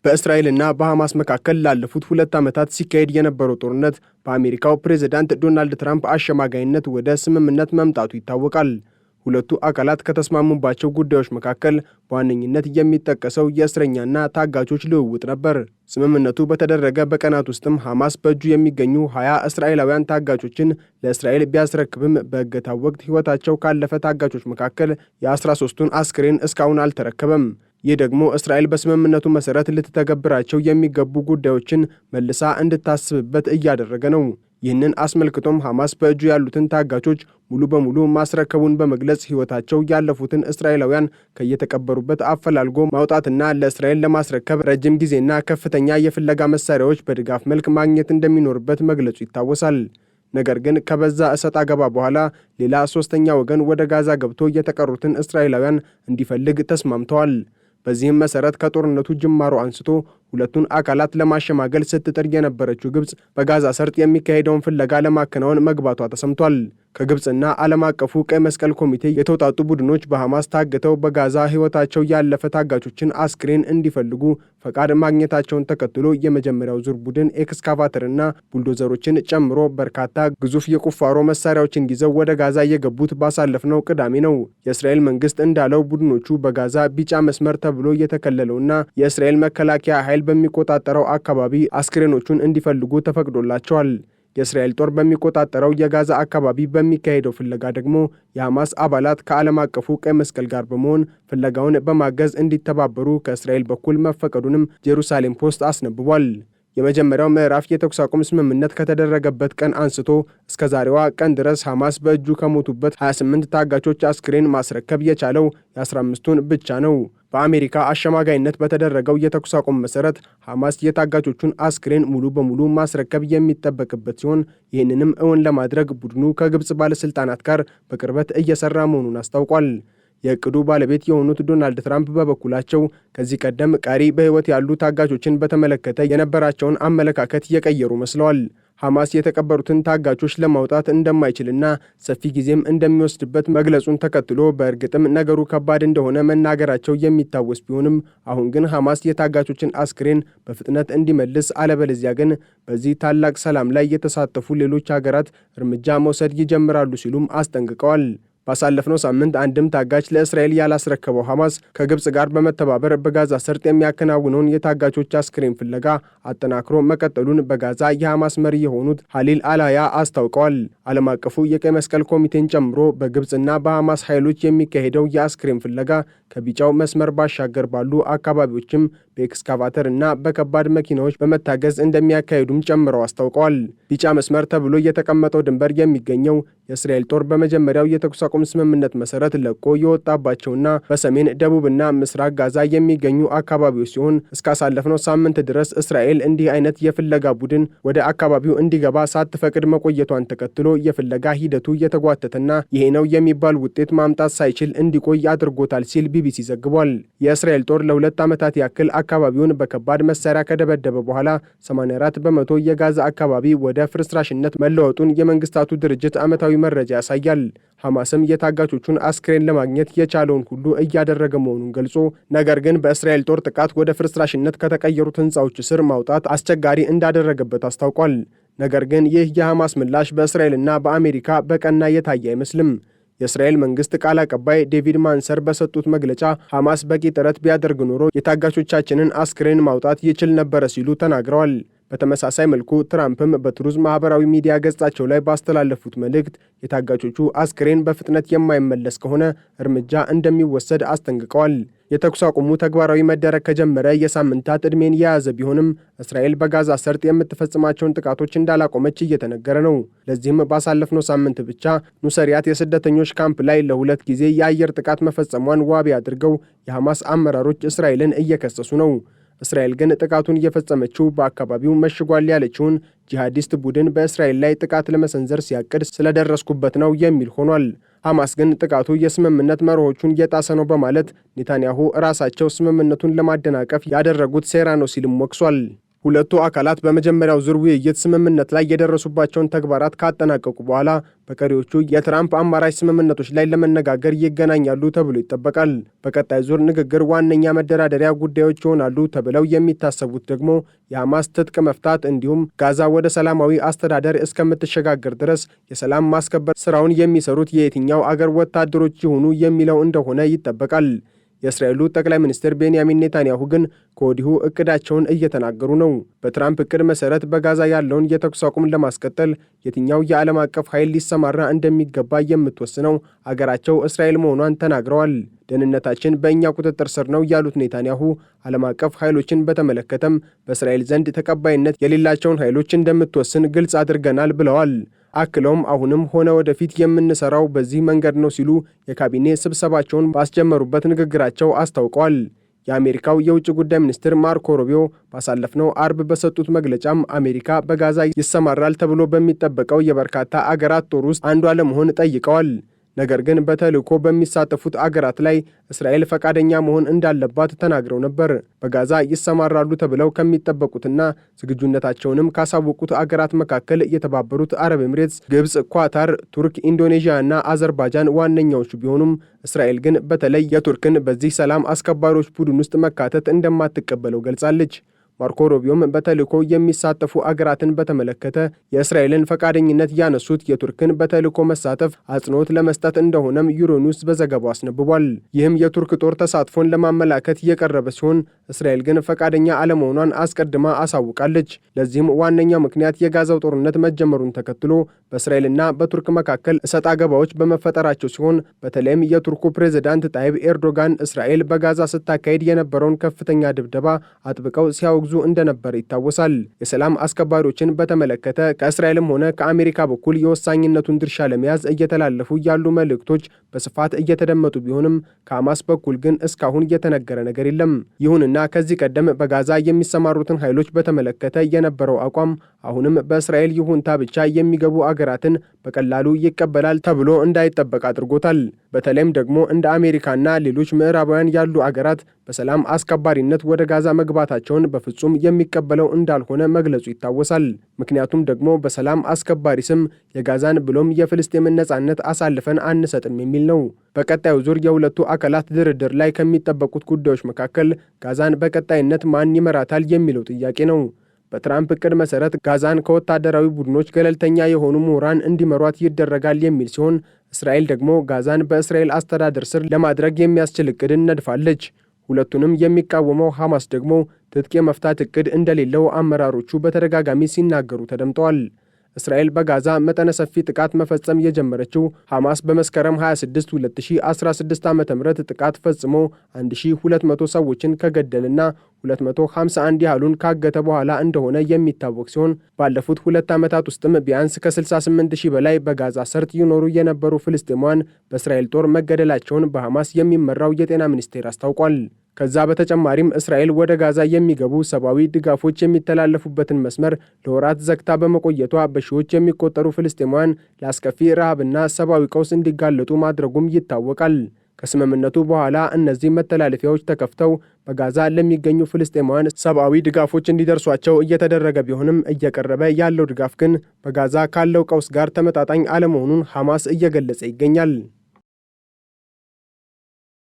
በእስራኤልና በሐማስ መካከል ላለፉት 2 ዓመታት ሲካሄድ የነበረው ጦርነት በአሜሪካው ፕሬዝዳንት ዶናልድ ትራምፕ አሸማጋይነት ወደ ስምምነት መምጣቱ ይታወቃል። ሁለቱ አካላት ከተስማሙባቸው ጉዳዮች መካከል በዋነኝነት የሚጠቀሰው የእስረኛና ታጋቾች ልውውጥ ነበር። ስምምነቱ በተደረገ በቀናት ውስጥም ሐማስ በእጁ የሚገኙ 20 እስራኤላውያን ታጋቾችን ለእስራኤል ቢያስረክብም በእገታው ወቅት ሕይወታቸው ካለፈ ታጋቾች መካከል የ13ቱን አስክሬን እስካሁን አልተረከበም። ይህ ደግሞ እስራኤል በስምምነቱ መሰረት ልትተገብራቸው የሚገቡ ጉዳዮችን መልሳ እንድታስብበት እያደረገ ነው። ይህንን አስመልክቶም ሐማስ በእጁ ያሉትን ታጋቾች ሙሉ በሙሉ ማስረከቡን በመግለጽ ሕይወታቸው ያለፉትን እስራኤላውያን ከየተቀበሩበት አፈላልጎ ማውጣትና ለእስራኤል ለማስረከብ ረጅም ጊዜና ከፍተኛ የፍለጋ መሳሪያዎች በድጋፍ መልክ ማግኘት እንደሚኖርበት መግለጹ ይታወሳል። ነገር ግን ከበዛ እሰጥ አገባ በኋላ ሌላ ሶስተኛ ወገን ወደ ጋዛ ገብቶ የተቀሩትን እስራኤላውያን እንዲፈልግ ተስማምተዋል። በዚህም መሰረት ከጦርነቱ ጅማሮ አንስቶ ሁለቱን አካላት ለማሸማገል ስትጥር የነበረችው ግብጽ በጋዛ ሰርጥ የሚካሄደውን ፍለጋ ለማከናወን መግባቷ ተሰምቷል። ከግብጽና ዓለም አቀፉ ቀይ መስቀል ኮሚቴ የተውጣጡ ቡድኖች በሐማስ ታግተው በጋዛ ሕይወታቸው ያለፈ ታጋቾችን አስክሬን እንዲፈልጉ ፈቃድ ማግኘታቸውን ተከትሎ የመጀመሪያው ዙር ቡድን ኤክስካቫተርና ቡልዶዘሮችን ጨምሮ በርካታ ግዙፍ የቁፋሮ መሳሪያዎችን ይዘው ወደ ጋዛ የገቡት ባሳለፍነው ቅዳሜ ነው። የእስራኤል መንግስት እንዳለው ቡድኖቹ በጋዛ ቢጫ መስመር ተብሎ የተከለለውና የእስራኤል መከላከያ ኃይል በሚቆጣጠረው አካባቢ አስክሬኖቹን እንዲፈልጉ ተፈቅዶላቸዋል። የእስራኤል ጦር በሚቆጣጠረው የጋዛ አካባቢ በሚካሄደው ፍለጋ ደግሞ የሐማስ አባላት ከዓለም አቀፉ ቀይ መስቀል ጋር በመሆን ፍለጋውን በማገዝ እንዲተባበሩ ከእስራኤል በኩል መፈቀዱንም ጄሩሳሌም ፖስት አስነብቧል። የመጀመሪያው ምዕራፍ የተኩስ አቁም ስምምነት ከተደረገበት ቀን አንስቶ እስከ ዛሬዋ ቀን ድረስ ሐማስ በእጁ ከሞቱበት 28 ታጋቾች አስክሬን ማስረከብ የቻለው የ15ቱን ብቻ ነው። በአሜሪካ አሸማጋይነት በተደረገው የተኩስ አቁም መሰረት ሐማስ የታጋቾቹን አስክሬን ሙሉ በሙሉ ማስረከብ የሚጠበቅበት ሲሆን ይህንንም እውን ለማድረግ ቡድኑ ከግብጽ ባለስልጣናት ጋር በቅርበት እየሰራ መሆኑን አስታውቋል። የእቅዱ ባለቤት የሆኑት ዶናልድ ትራምፕ በበኩላቸው ከዚህ ቀደም ቀሪ በሕይወት ያሉ ታጋቾችን በተመለከተ የነበራቸውን አመለካከት የቀየሩ መስለዋል። ሐማስ የተቀበሩትን ታጋቾች ለማውጣት እንደማይችልና ሰፊ ጊዜም እንደሚወስድበት መግለጹን ተከትሎ በእርግጥም ነገሩ ከባድ እንደሆነ መናገራቸው የሚታወስ ቢሆንም አሁን ግን ሐማስ የታጋቾችን አስክሬን በፍጥነት እንዲመልስ አለበለዚያ ግን በዚህ ታላቅ ሰላም ላይ የተሳተፉ ሌሎች ሀገራት እርምጃ መውሰድ ይጀምራሉ ሲሉም አስጠንቅቀዋል። ባሳለፍነው ሳምንት አንድም ታጋች ለእስራኤል ያላስረከበው ሐማስ ከግብጽ ጋር በመተባበር በጋዛ ሰርጥ የሚያከናውነውን የታጋቾች አስክሬን ፍለጋ አጠናክሮ መቀጠሉን በጋዛ የሐማስ መሪ የሆኑት ሀሊል አላያ አስታውቀዋል። ዓለም አቀፉ የቀይ መስቀል ኮሚቴን ጨምሮ በግብጽና በሐማስ ኃይሎች የሚካሄደው የአስክሬን ፍለጋ ከቢጫው መስመር ባሻገር ባሉ አካባቢዎችም በኤክስካቫተር እና በከባድ መኪናዎች በመታገዝ እንደሚያካሂዱም ጨምረው አስታውቀዋል። ቢጫ መስመር ተብሎ የተቀመጠው ድንበር የሚገኘው የእስራኤል ጦር በመጀመሪያው የተኩስ አቁም ስምምነት መሰረት ለቆ የወጣባቸውና በሰሜን ደቡብና ምስራቅ ጋዛ የሚገኙ አካባቢዎች ሲሆን እስካሳለፍነው ሳምንት ድረስ እስራኤል እንዲህ አይነት የፍለጋ ቡድን ወደ አካባቢው እንዲገባ ሳትፈቅድ መቆየቷን ተከትሎ የፍለጋ ሂደቱ የተጓተተና ይሄ ነው የሚባል ውጤት ማምጣት ሳይችል እንዲቆይ አድርጎታል ሲል ቢቢሲ ዘግቧል። የእስራኤል ጦር ለ2 ዓመታት ያክል አካባቢውን በከባድ መሳሪያ ከደበደበ በኋላ 84 በመቶ የጋዛ አካባቢ ወደ ፍርስራሽነት መለወጡን የመንግስታቱ ድርጅት ዓመታዊ መረጃ ያሳያል። ሐማስም የታጋቾቹን አስክሬን ለማግኘት የቻለውን ሁሉ እያደረገ መሆኑን ገልጾ ነገር ግን በእስራኤል ጦር ጥቃት ወደ ፍርስራሽነት ከተቀየሩት ሕንፃዎች ስር ማውጣት አስቸጋሪ እንዳደረገበት አስታውቋል። ነገር ግን ይህ የሐማስ ምላሽ በእስራኤልና በአሜሪካ በቀና የታየ አይመስልም። የእስራኤል መንግስት ቃል አቀባይ ዴቪድ ማንሰር በሰጡት መግለጫ ሐማስ በቂ ጥረት ቢያደርግ ኖሮ የታጋቾቻችንን አስክሬን ማውጣት ይችል ነበረ ሲሉ ተናግረዋል። በተመሳሳይ መልኩ ትራምፕም በትሩዝ ማህበራዊ ሚዲያ ገጻቸው ላይ ባስተላለፉት መልእክት የታጋቾቹ አስክሬን በፍጥነት የማይመለስ ከሆነ እርምጃ እንደሚወሰድ አስጠንቅቀዋል። የተኩስ አቁሙ ተግባራዊ መደረግ ከጀመረ የሳምንታት ዕድሜን የያዘ ቢሆንም እስራኤል በጋዛ ሰርጥ የምትፈጽማቸውን ጥቃቶች እንዳላቆመች እየተነገረ ነው። ለዚህም ባሳለፍነው ሳምንት ብቻ ኑሰሪያት የስደተኞች ካምፕ ላይ ለ2 ጊዜ የአየር ጥቃት መፈጸሟን ዋቢ አድርገው የሐማስ አመራሮች እስራኤልን እየከሰሱ ነው። እስራኤል ግን ጥቃቱን እየፈጸመችው በአካባቢው መሽጓል ያለችውን ጂሃዲስት ቡድን በእስራኤል ላይ ጥቃት ለመሰንዘር ሲያቅድ ስለደረስኩበት ነው የሚል ሆኗል። ሐማስ ግን ጥቃቱ የስምምነት መርሆቹን የጣሰ ነው በማለት ኔታንያሁ ራሳቸው ስምምነቱን ለማደናቀፍ ያደረጉት ሴራ ነው ሲልም ወቅሷል። ሁለቱ አካላት በመጀመሪያው ዙር ውይይት ስምምነት ላይ የደረሱባቸውን ተግባራት ካጠናቀቁ በኋላ በቀሪዎቹ የትራምፕ አማራጭ ስምምነቶች ላይ ለመነጋገር ይገናኛሉ ተብሎ ይጠበቃል። በቀጣይ ዙር ንግግር ዋነኛ መደራደሪያ ጉዳዮች ይሆናሉ ተብለው የሚታሰቡት ደግሞ የሐማስ ትጥቅ መፍታት እንዲሁም ጋዛ ወደ ሰላማዊ አስተዳደር እስከምትሸጋገር ድረስ የሰላም ማስከበር ስራውን የሚሰሩት የየትኛው አገር ወታደሮች ይሆኑ የሚለው እንደሆነ ይጠበቃል። የእስራኤሉ ጠቅላይ ሚኒስትር ቤንያሚን ኔታንያሁ ግን ከወዲሁ እቅዳቸውን እየተናገሩ ነው። በትራምፕ እቅድ መሰረት በጋዛ ያለውን የተኩስ አቁም ለማስቀጠል የትኛው የዓለም አቀፍ ኃይል ሊሰማራ እንደሚገባ የምትወስነው አገራቸው እስራኤል መሆኗን ተናግረዋል። ደህንነታችን በእኛ ቁጥጥር ስር ነው ያሉት ኔታንያሁ ዓለም አቀፍ ኃይሎችን በተመለከተም በእስራኤል ዘንድ ተቀባይነት የሌላቸውን ኃይሎች እንደምትወስን ግልጽ አድርገናል ብለዋል። አክለውም አሁንም ሆነ ወደፊት የምንሰራው በዚህ መንገድ ነው ሲሉ የካቢኔ ስብሰባቸውን ባስጀመሩበት ንግግራቸው አስታውቀዋል። የአሜሪካው የውጭ ጉዳይ ሚኒስትር ማርኮ ሩቢዮ ባሳለፍነው አርብ በሰጡት መግለጫም አሜሪካ በጋዛ ይሰማራል ተብሎ በሚጠበቀው የበርካታ አገራት ጦር ውስጥ አንዷ ለመሆን ጠይቀዋል። ነገር ግን በተልዕኮ በሚሳተፉት አገራት ላይ እስራኤል ፈቃደኛ መሆን እንዳለባት ተናግረው ነበር። በጋዛ ይሰማራሉ ተብለው ከሚጠበቁትና ዝግጁነታቸውንም ካሳወቁት አገራት መካከል የተባበሩት አረብ ኤምሬትስ፣ ግብጽ፣ ኳታር፣ ቱርክ፣ ኢንዶኔዥያ እና አዘርባይጃን ዋነኛዎቹ ቢሆኑም እስራኤል ግን በተለይ የቱርክን በዚህ ሰላም አስከባሪዎች ቡድን ውስጥ መካተት እንደማትቀበለው ገልጻለች። ማርኮ ሩቢዮም በተልዕኮ የሚሳተፉ አገራትን በተመለከተ የእስራኤልን ፈቃደኝነት ያነሱት የቱርክን በተልዕኮ መሳተፍ አጽንኦት ለመስጠት እንደሆነም ዩሮኒውስ በዘገባው አስነብቧል። ይህም የቱርክ ጦር ተሳትፎን ለማመላከት የቀረበ ሲሆን እስራኤል ግን ፈቃደኛ አለመሆኗን አስቀድማ አሳውቃለች። ለዚህም ዋነኛው ምክንያት የጋዛው ጦርነት መጀመሩን ተከትሎ በእስራኤልና በቱርክ መካከል እሰጥ አገባዎች በመፈጠራቸው ሲሆን በተለይም የቱርኩ ፕሬዝዳንት ጣይብ ኤርዶጋን እስራኤል በጋዛ ስታካሄድ የነበረውን ከፍተኛ ድብደባ አጥብቀው ሲያወግዙ እንደነበር ይታወሳል። የሰላም አስከባሪዎችን በተመለከተ ከእስራኤልም ሆነ ከአሜሪካ በኩል የወሳኝነቱን ድርሻ ለመያዝ እየተላለፉ ያሉ መልእክቶች በስፋት እየተደመጡ ቢሆንም ከሐማስ በኩል ግን እስካሁን የተነገረ ነገር የለም። ይሁንና ከዚህ ቀደም በጋዛ የሚሰማሩትን ኃይሎች በተመለከተ የነበረው አቋም አሁንም በእስራኤል ይሁንታ ብቻ የሚገቡ አገራትን በቀላሉ ይቀበላል ተብሎ እንዳይጠበቅ አድርጎታል። በተለይም ደግሞ እንደ አሜሪካና ሌሎች ምዕራባውያን ያሉ አገራት በሰላም አስከባሪነት ወደ ጋዛ መግባታቸውን በፍጹም የሚቀበለው እንዳልሆነ መግለጹ ይታወሳል። ምክንያቱም ደግሞ በሰላም አስከባሪ ስም የጋዛን ብሎም የፍልስጤምን ነጻነት አሳልፈን አንሰጥም የሚል ነው። በቀጣዩ ዙር የሁለቱ አካላት ድርድር ላይ ከሚጠበቁት ጉዳዮች መካከል ጋዛን በቀጣይነት ማን ይመራታል የሚለው ጥያቄ ነው። በትራምፕ እቅድ መሰረት ጋዛን ከወታደራዊ ቡድኖች ገለልተኛ የሆኑ ምሁራን እንዲመሯት ይደረጋል የሚል ሲሆን እስራኤል ደግሞ ጋዛን በእስራኤል አስተዳደር ስር ለማድረግ የሚያስችል እቅድን ነድፋለች። ሁለቱንም የሚቃወመው ሐማስ ደግሞ ትጥቅ የመፍታት እቅድ እንደሌለው አመራሮቹ በተደጋጋሚ ሲናገሩ ተደምጠዋል። እስራኤል በጋዛ መጠነ ሰፊ ጥቃት መፈጸም የጀመረችው ሐማስ በመስከረም 26 2016 ዓ.ም ጥቃት ፈጽሞ 1200 ሰዎችን ከገደልና 251 ያህሉን ካገተ በኋላ እንደሆነ የሚታወቅ ሲሆን ባለፉት 2 ዓመታት ውስጥም ቢያንስ ከ68000 በላይ በጋዛ ሰርጥ ይኖሩ የነበሩ ፍልስጤማውያን በእስራኤል ጦር መገደላቸውን በሐማስ የሚመራው የጤና ሚኒስቴር አስታውቋል። ከዛ በተጨማሪም እስራኤል ወደ ጋዛ የሚገቡ ሰብአዊ ድጋፎች የሚተላለፉበትን መስመር ለወራት ዘግታ በመቆየቷ በሺዎች የሚቆጠሩ ፍልስጤማውያን ለአስከፊ ረሃብና ሰብአዊ ቀውስ እንዲጋለጡ ማድረጉም ይታወቃል። ከስምምነቱ በኋላ እነዚህ መተላለፊያዎች ተከፍተው በጋዛ ለሚገኙ ፍልስጤማውያን ሰብአዊ ድጋፎች እንዲደርሷቸው እየተደረገ ቢሆንም እየቀረበ ያለው ድጋፍ ግን በጋዛ ካለው ቀውስ ጋር ተመጣጣኝ አለመሆኑን ሐማስ እየገለጸ ይገኛል።